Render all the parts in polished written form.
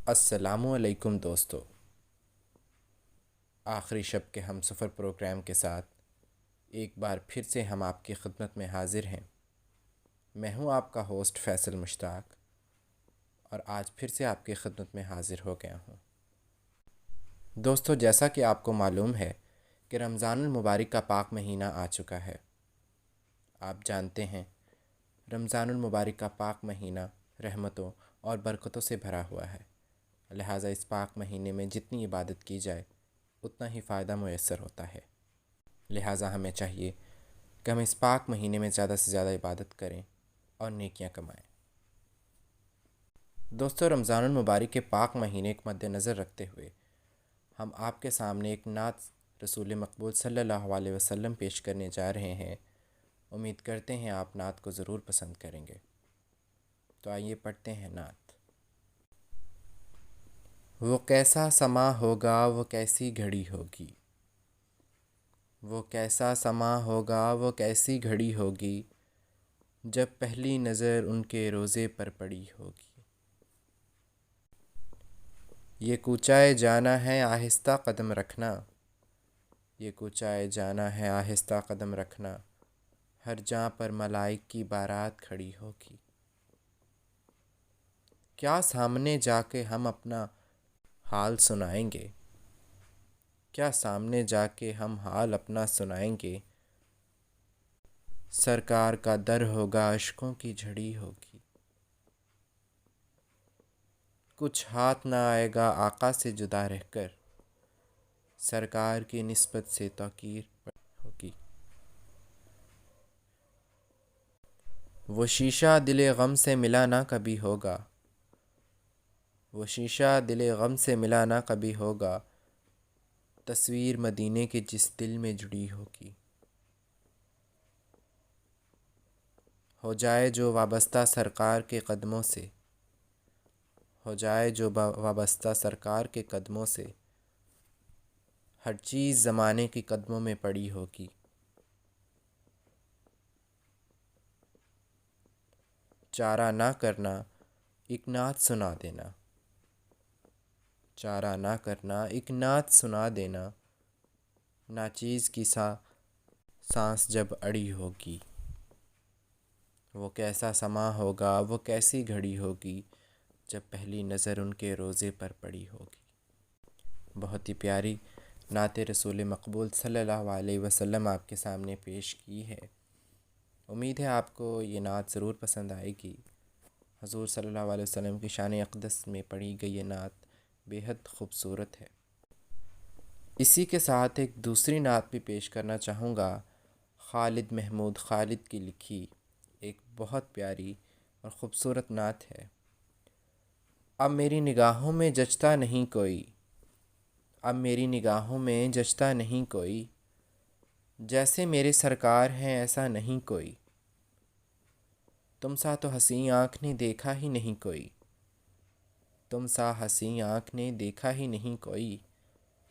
السلام علیکم دوستو، آخری شب کے ہم سفر پروگرام کے ساتھ ایک بار پھر سے ہم آپ کی خدمت میں حاضر ہیں۔ میں ہوں آپ کا ہوسٹ فیصل مشتاق، اور آج پھر سے آپ کی خدمت میں حاضر ہو گیا ہوں۔ دوستو، جیسا کہ آپ کو معلوم ہے کہ رمضان المبارک کا پاک مہینہ آ چکا ہے۔ آپ جانتے ہیں رمضان المبارک کا پاک مہینہ رحمتوں اور برکتوں سے بھرا ہوا ہے، لہٰذا اس پاک مہینے میں جتنی عبادت کی جائے اتنا ہی فائدہ میسر ہوتا ہے۔ لہٰذا ہمیں چاہیے کہ ہم اس پاک مہینے میں زیادہ سے زیادہ عبادت کریں اور نیکیاں کمائیں۔ دوستو، رمضان المبارک کے پاک مہینے کو مد نظر رکھتے ہوئے ہم آپ کے سامنے ایک نعت رسول مقبول صلی اللہ علیہ وسلم پیش کرنے جا رہے ہیں۔ امید کرتے ہیں آپ نعت کو ضرور پسند کریں گے، تو آئیے پڑھتے ہیں نعت۔ وہ کیسا سما ہوگا، وہ کیسی گھڑی ہوگی، وہ کیسا سما ہوگا، وہ کیسی گھڑی ہوگی، جب پہلی نظر ان کے روزے پر پڑی ہوگی۔ یہ کوچائے جانا ہے آہستہ قدم رکھنا، یہ کوچائے جانا ہے آہستہ قدم رکھنا، ہر جاں پر ملائک کی بارات کھڑی ہوگی۔ کیا سامنے جا کے ہم اپنا حال سنائیں گے، کیا سامنے جا کے ہم حال اپنا سنائیں گے، سرکار کا در ہوگا اشکوں کی جھڑی ہوگی۔ کچھ ہاتھ نہ آئے گا آقا سے جدا رہ کر، سرکار کی نسبت سے توقیر ہوگی۔ وہ شیشہ دل غم سے ملا نہ کبھی ہوگا، وہ شیشہ دل غم سے ملا نہ کبھی ہوگا، تصویر مدینے کے جس دل میں جڑی ہوگی۔ ہو جائے جو وابستہ سرکار کے قدموں سے، ہو جائے جو وابستہ سرکار کے قدموں سے، ہر چیز زمانے کے قدموں میں پڑی ہوگی۔ چارہ نہ کرنا ایک نعت سنا دینا، چارہ نہ کرنا ایک نعت سنا دینا، ناچیز کی سانس جب اڑی ہوگی۔ وہ کیسا سما ہوگا، وہ کیسی گھڑی ہوگی، جب پہلی نظر ان کے روزے پر پڑی ہوگی۔ بہت ہی پیاری نعت رسول مقبول صلی اللہ علیہ وسلم آپ کے سامنے پیش کی ہے۔ امید ہے آپ کو یہ نعت ضرور پسند آئے گی۔ حضور صلی اللہ علیہ وسلم کی شان اقدس میں پڑھی گئی یہ نعت بے حد خوبصورت ہے۔ اسی کے ساتھ ایک دوسری نعت بھی پیش کرنا چاہوں گا، خالد محمود خالد کی لکھی ایک بہت پیاری اور خوبصورت نعت ہے۔ اب میری نگاہوں میں جچتا نہیں کوئی، اب میری نگاہوں میں جچتا نہیں کوئی، جیسے میرے سرکار ہیں ایسا نہیں کوئی، تم سا تو حسیں آنکھ نے دیکھا ہی نہیں کوئی، تم سا حسیں آنکھ نے دیکھا ہی نہیں کوئی،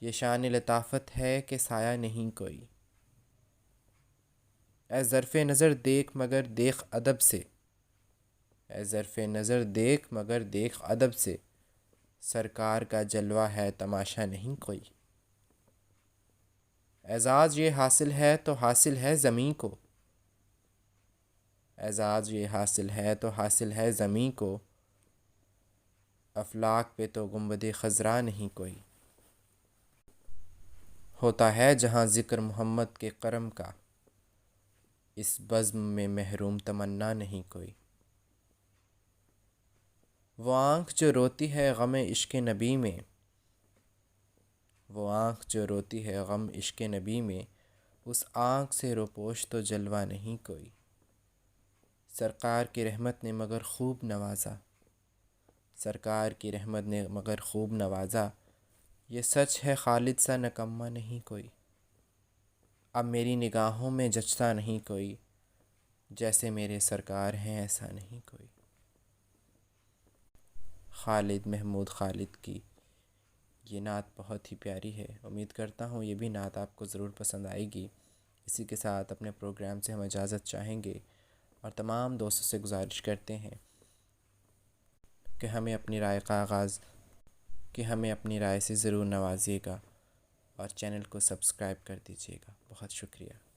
یہ شان لطافت ہے کہ سایہ نہیں کوئی۔ اے ظرف نظر دیکھ مگر دیکھ ادب سے، اے ظرف نظر دیکھ مگر دیکھ ادب سے، سرکار کا جلوہ ہے تماشا نہیں کوئی۔ اعزاز یہ حاصل ہے تو حاصل ہے زمیں کو، اعزاز یہ حاصل ہے تو حاصل ہے زمیں کو، افلاک پہ تو گنبد خضرا نہیں کوئی۔ ہوتا ہے جہاں ذکر محمد کے کرم کا، اس بزم میں محروم تمنا نہیں کوئی۔ وہ آنکھ جو روتی ہے غم عشق نبی میں، وہ آنکھ جو روتی ہے غم عشق نبی میں، اس آنکھ سے روپوش تو جلوہ نہیں کوئی۔ سرکار کی رحمت نے مگر خوب نوازا، سرکار کی رحمت نے مگر خوب نوازا، یہ سچ ہے خالد سا نکما نہیں کوئی۔ اب میری نگاہوں میں جچتا نہیں کوئی، جیسے میرے سرکار ہیں ایسا نہیں کوئی۔ خالد محمود خالد کی یہ نعت بہت ہی پیاری ہے۔ امید کرتا ہوں یہ بھی نعت آپ کو ضرور پسند آئے گی۔ اسی کے ساتھ اپنے پروگرام سے ہم اجازت چاہیں گے، اور تمام دوستوں سے گزارش کرتے ہیں کہ ہمیں اپنی رائے کا آغاز کہ ہمیں اپنی رائے سے ضرور نوازیے گا اور چینل کو سبسکرائب کر دیجیے گا۔ بہت شکریہ۔